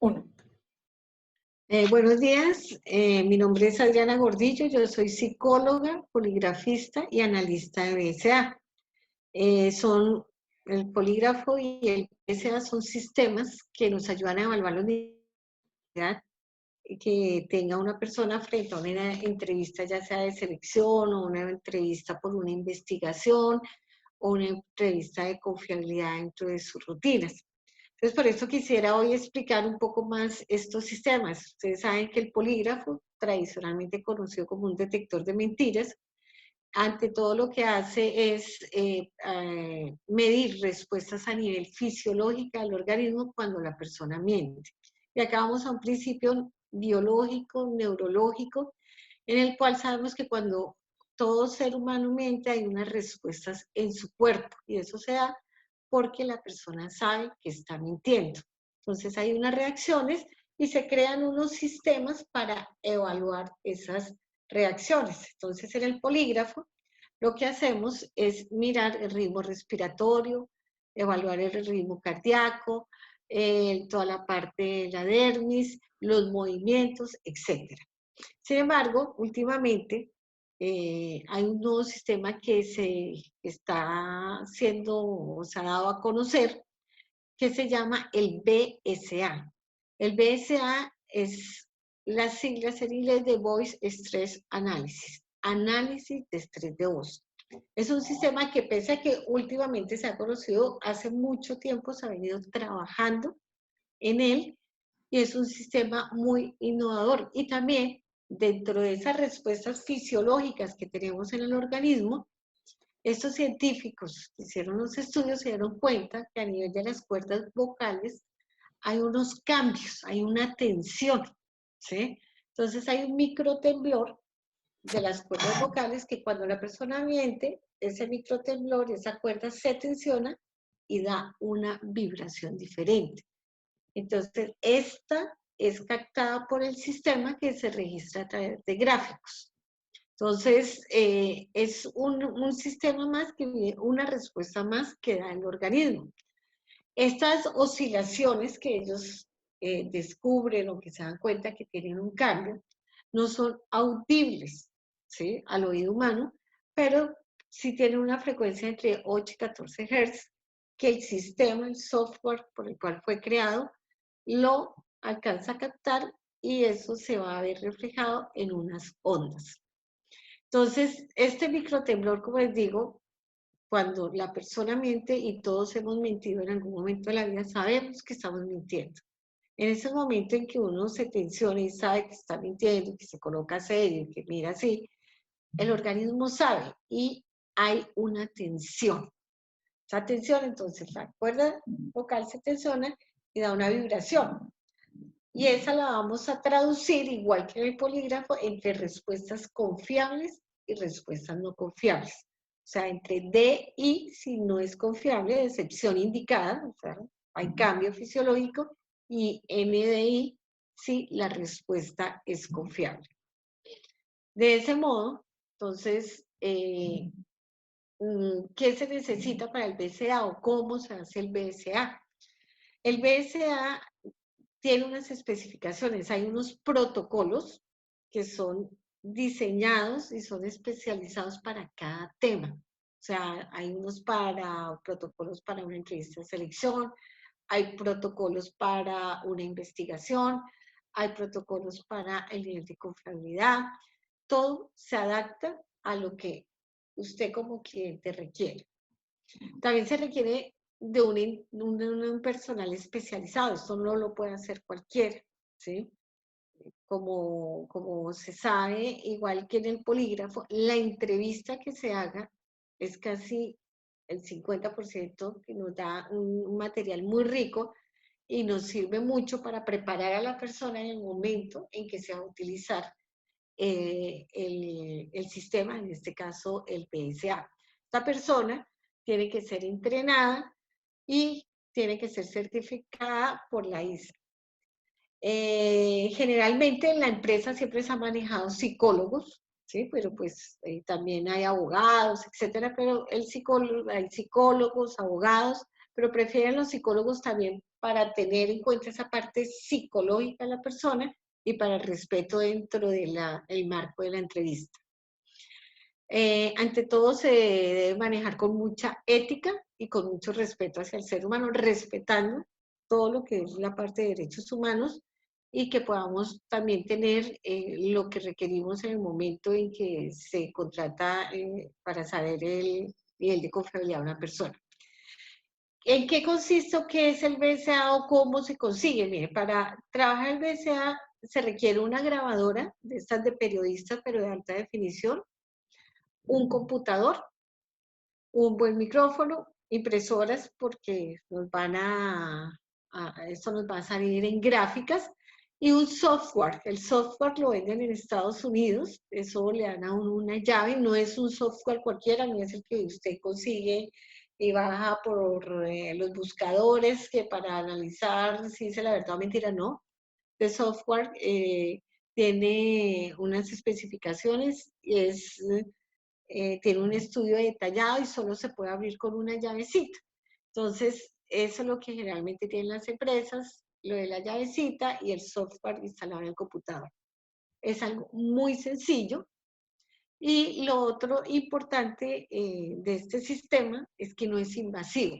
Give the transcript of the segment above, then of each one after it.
Uno. Buenos días, mi nombre es Adriana Gordillo, yo soy psicóloga, poligrafista y analista de BSA. El polígrafo y el BSA son sistemas que nos ayudan a evaluar la unidad que tenga una persona frente a una entrevista ya sea de selección o una entrevista por una investigación o una entrevista de confiabilidad dentro de sus rutinas. Entonces, por eso quisiera hoy explicar un poco más estos sistemas. Ustedes saben que el polígrafo, tradicionalmente conocido como un detector de mentiras, ante todo lo que hace es medir respuestas a nivel fisiológico del organismo cuando la persona miente. Y acá vamos a un principio biológico, neurológico, en el cual sabemos que cuando todo ser humano miente hay unas respuestas en su cuerpo, y eso se da porque la persona sabe que está mintiendo. Entonces hay unas reacciones y se crean unos sistemas para evaluar esas reacciones. Entonces en el polígrafo lo que hacemos es mirar el ritmo respiratorio, evaluar el ritmo cardíaco, toda la parte de la dermis, los movimientos, etc. Sin embargo, últimamente hay un nuevo sistema que se está siendo, o se ha dado a conocer, que se llama el BSA. El BSA es las siglas en inglés de Voice Stress Analysis, análisis de estrés de voz. Es un sistema que, pese a que últimamente se ha conocido, hace mucho tiempo se ha venido trabajando en él, y es un sistema muy innovador. Y también, dentro de esas respuestas fisiológicas que tenemos en el organismo, estos científicos que hicieron los estudios se dieron cuenta que a nivel de las cuerdas vocales hay unos cambios, hay una tensión, ¿sí? Entonces hay un microtemblor de las cuerdas vocales que cuando la persona miente, ese microtemblor, esa cuerda se tensiona y da una vibración diferente. Entonces, esta es captada por el sistema que se registra a través de gráficos. Entonces, es un sistema más, una respuesta más que da el organismo. Estas oscilaciones que ellos descubren o que se dan cuenta que tienen un cambio, no son audibles, ¿sí?, al oído humano, pero sí tienen una frecuencia entre 8 y 14 Hz, que el sistema, el software por el cual fue creado, lo alcanza a captar, y eso se va a ver reflejado en unas ondas. Entonces, este microtemblor, como les digo, cuando la persona miente, y todos hemos mentido en algún momento de la vida, sabemos que estamos mintiendo. En ese momento en que uno se tensiona y sabe que está mintiendo, que se coloca serio, que mira así, el organismo sabe y hay una tensión. Esa tensión, entonces, la cuerda vocal se tensiona y da una vibración. Y esa la vamos a traducir, igual que en el polígrafo, entre respuestas confiables y respuestas no confiables. O sea, entre D y, si no es confiable, excepción indicada, o sea, hay cambio fisiológico, y NDI, si la respuesta es confiable. De ese modo, entonces, ¿qué se necesita para el BSA o cómo se hace el BSA? El BSA tiene unas especificaciones, hay unos protocolos que son diseñados y son especializados para cada tema. O sea, hay unos protocolos para una entrevista de selección, hay protocolos para una investigación, hay protocolos para el nivel de confiabilidad. Todo se adapta a lo que usted como cliente requiere. También se requiere de un personal especializado. Esto no lo puede hacer cualquiera, ¿sí? Como se sabe, igual que en el polígrafo, la entrevista que se haga es casi el 50%, que nos da un material muy rico y nos sirve mucho para preparar a la persona en el momento en que se va a utilizar el sistema, en este caso el BSA. Esta persona tiene que ser entrenada y tiene que ser certificada por la ISA. Generalmente en la empresa siempre se han manejado psicólogos, ¿sí? Pero pues también hay abogados, etcétera, pero hay psicólogos, abogados, pero prefieren los psicólogos también para tener en cuenta esa parte psicológica de la persona y para el respeto dentro del marco de la entrevista. Ante todo se debe manejar con mucha ética y con mucho respeto hacia el ser humano, respetando todo lo que es la parte de derechos humanos y que podamos también tener lo que requerimos en el momento en que se contrata para saber el nivel de confiabilidad de una persona. ¿En qué consiste o qué es el BCA o cómo se consigue? Mire, para trabajar el BCA se requiere una grabadora de estas de periodistas, pero de alta definición, un computador, un buen micrófono, impresoras, porque esto nos va a salir en gráficas, y un software. El software lo venden en Estados Unidos, eso le dan a uno una llave, no es un software cualquiera, no es el que usted consigue y baja por los buscadores que para analizar si dice la verdad o mentira, no. El software tiene unas especificaciones y tiene un estudio detallado y solo se puede abrir con una llavecita. Entonces, eso es lo que generalmente tienen las empresas, lo de la llavecita y el software instalado en el computador. Es algo muy sencillo. Y lo otro importante de este sistema es que no es invasivo.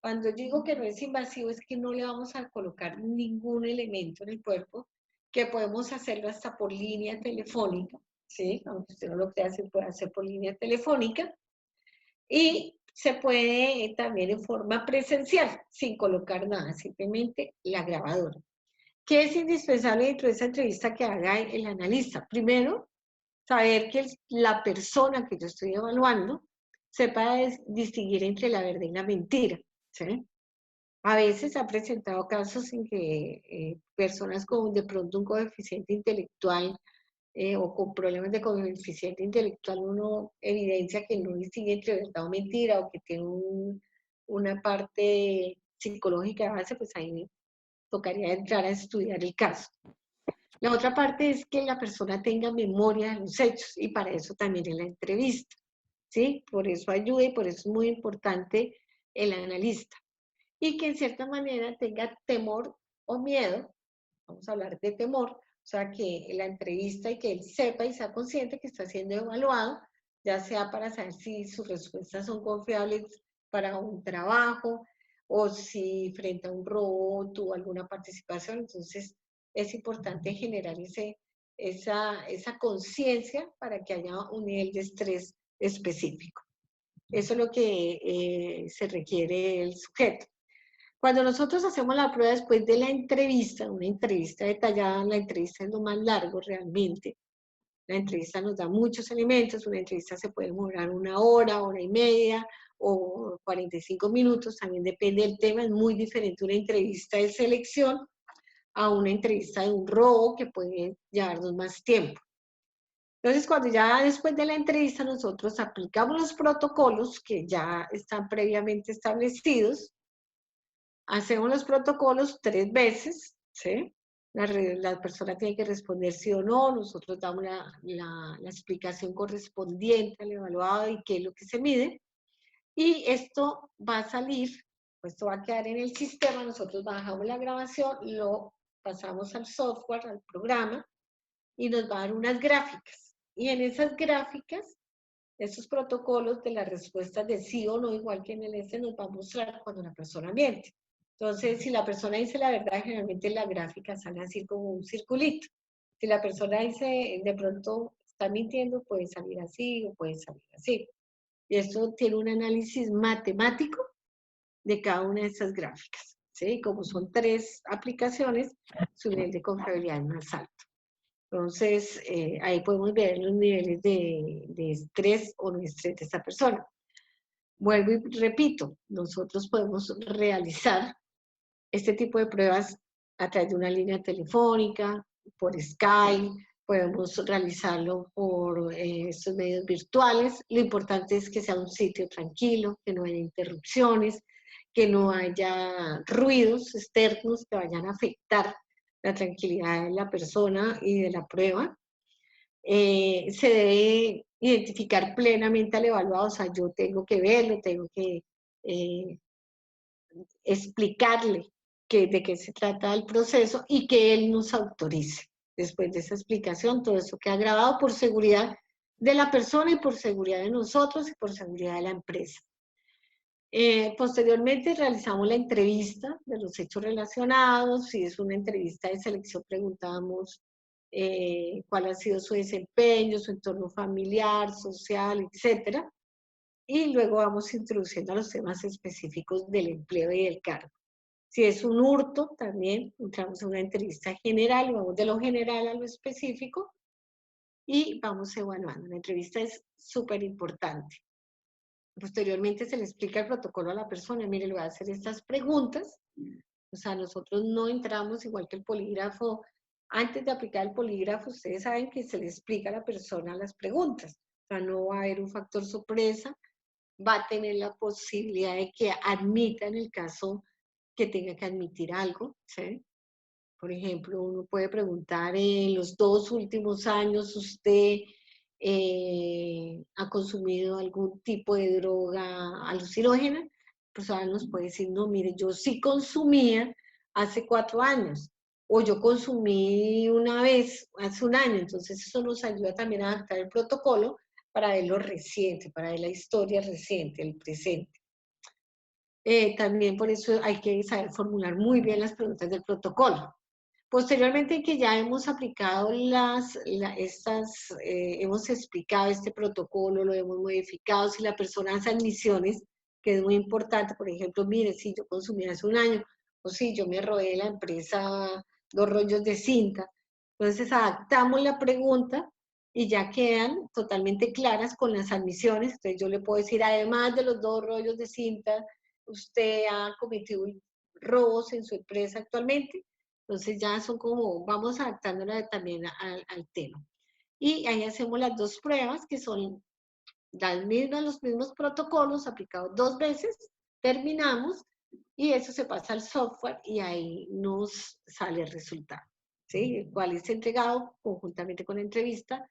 Cuando digo que no es invasivo es que no le vamos a colocar ningún elemento en el cuerpo, que podemos hacerlo hasta por línea telefónica, ¿sí? Aunque usted no lo crea, se puede hacer por línea telefónica. Y se puede también en forma presencial, sin colocar nada, simplemente la grabadora. ¿Qué es indispensable dentro de esa entrevista que haga el analista? Primero, saber que la persona que yo estoy evaluando sepa distinguir entre la verdad y la mentira, ¿sí? A veces ha presentado casos en que personas con de pronto un coeficiente intelectual o con problemas de coeficiente intelectual, uno evidencia que no distingue entre verdad o mentira o que tiene una parte psicológica de base, pues ahí tocaría entrar a estudiar el caso. La otra parte es que la persona tenga memoria de los hechos y para eso también en la entrevista, ¿sí? Por eso ayuda y por eso es muy importante el analista. Y que en cierta manera tenga temor o miedo, vamos a hablar de temor, o sea, que la entrevista y que él sepa y sea consciente que está siendo evaluado, ya sea para saber si sus respuestas son confiables para un trabajo o si frente a un robot tuvo alguna participación. Entonces, es importante generar esa conciencia para que haya un nivel de estrés específico. Eso es lo que se requiere el sujeto. Cuando nosotros hacemos la prueba después de la entrevista, una entrevista detallada, la entrevista es lo más largo realmente. La entrevista nos da muchos elementos, una entrevista se puede demorar una hora y media o 45 minutos, también depende del tema, es muy diferente una entrevista de selección a una entrevista de un robo que puede llevarnos más tiempo. Entonces, cuando ya después de la entrevista nosotros aplicamos los protocolos que ya están previamente establecidos, hacemos los protocolos 3 veces, ¿sí? La persona tiene que responder sí o no, nosotros damos la explicación correspondiente al evaluado y qué es lo que se mide. Y esto va a salir, esto va a quedar en el sistema, nosotros bajamos la grabación, lo pasamos al software, al programa, y nos va a dar unas gráficas. Y en esas gráficas, esos protocolos de las respuestas de sí o no, igual que en el este, nos va a mostrar cuando la persona miente. Entonces, si la persona dice la verdad, generalmente la gráfica sale así como un circulito. Si la persona dice, de pronto está mintiendo, puede salir así o puede salir así. Y esto tiene un análisis matemático de cada una de estas gráficas. ¿Sí? Como son 3 aplicaciones, su nivel de confiabilidad es más alto. Entonces, ahí podemos ver los niveles de estrés o no estrés de esta persona. Vuelvo y repito, nosotros podemos realizar este tipo de pruebas a través de una línea telefónica, por Skype, podemos realizarlo por estos medios virtuales. Lo importante es que sea un sitio tranquilo, que no haya interrupciones, que no haya ruidos externos que vayan a afectar la tranquilidad de la persona y de la prueba. Se debe identificar plenamente al evaluado, o sea, yo tengo que verlo, tengo que explicarle de qué se trata el proceso y que él nos autorice. Después de esa explicación, todo eso queda grabado por seguridad de la persona y por seguridad de nosotros y por seguridad de la empresa. Posteriormente realizamos la entrevista de los hechos relacionados. Si es una entrevista de selección, preguntamos cuál ha sido su desempeño, su entorno familiar, social, etcétera. Y luego vamos introduciendo a los temas específicos del empleo y del cargo. Si es un hurto, también entramos en una entrevista general, vamos de lo general a lo específico y vamos evaluando. La entrevista es súper importante. Posteriormente se le explica el protocolo a la persona, mire, le voy a hacer estas preguntas. O sea, nosotros no entramos igual que el polígrafo. Antes de aplicar el polígrafo, ustedes saben que se le explica a la persona las preguntas. O sea, no va a haber un factor sorpresa, va a tener la posibilidad de que admita en el caso que tenga que admitir algo, ¿sí? Por ejemplo, uno puede preguntar, en los 2 últimos años, ¿usted ha consumido algún tipo de droga alucinógena? La persona nos puede decir, no, mire, yo sí consumía hace 4 años, o yo consumí una vez hace un año. Entonces eso nos ayuda también a adaptar el protocolo para ver lo reciente, para ver la historia reciente, el presente. También por eso hay que saber formular muy bien las preguntas del protocolo. Posteriormente que ya hemos aplicado hemos explicado este protocolo, lo hemos modificado, si la persona hace admisiones, que es muy importante, por ejemplo, mire, si yo consumí hace un año, o si yo me robé de la empresa 2 rollos de cinta, entonces adaptamos la pregunta y ya quedan totalmente claras con las admisiones. Entonces yo le puedo decir, además de los 2 rollos de cinta, usted ha cometido robos en su empresa actualmente. Entonces ya son como, vamos adaptándola también al tema. Y ahí hacemos las 2 pruebas, que son los mismos protocolos aplicados 2 veces, terminamos y eso se pasa al software y ahí nos sale el resultado, ¿sí? El cual es entregado conjuntamente con la entrevista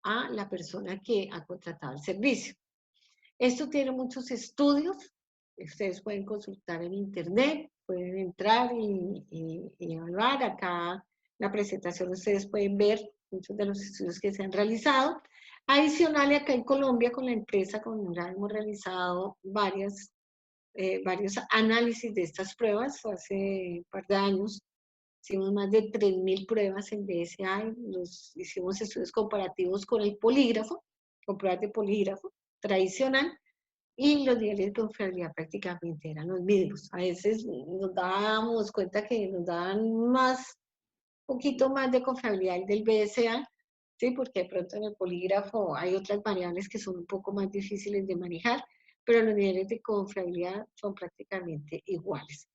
a la persona que ha contratado el servicio. Esto tiene muchos estudios, ustedes pueden consultar en internet, pueden entrar y evaluar. Acá la presentación ustedes pueden ver muchos de los estudios que se han realizado. Adicional, acá en Colombia con la empresa Conura hemos realizado varios análisis de estas pruebas. Hace un par de años hicimos más de 3.000 pruebas en BSI, hicimos estudios comparativos con el polígrafo, con pruebas de polígrafo tradicional, y los niveles de confiabilidad prácticamente eran los mismos. A veces nos dábamos cuenta que nos daban poquito más de confiabilidad el del BSA, ¿sí? Porque de pronto en el polígrafo hay otras variables que son un poco más difíciles de manejar, pero los niveles de confiabilidad son prácticamente iguales.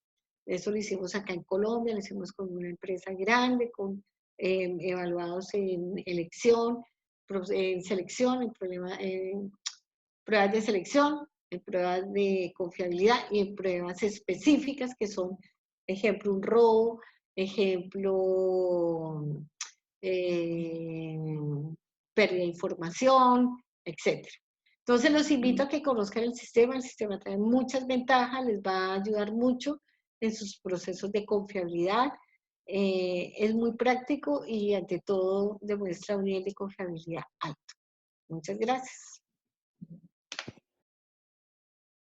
Eso lo hicimos acá en Colombia, lo hicimos con una empresa grande, evaluados en elección, en selección, en pruebas de selección, en pruebas de confiabilidad y en pruebas específicas que son, ejemplo, un robo, ejemplo, eh, pérdida de información, etc. Entonces los invito a que conozcan el sistema trae muchas ventajas, les va a ayudar mucho en sus procesos de confiabilidad, es muy práctico y ante todo demuestra un nivel de confiabilidad alto. Muchas gracias.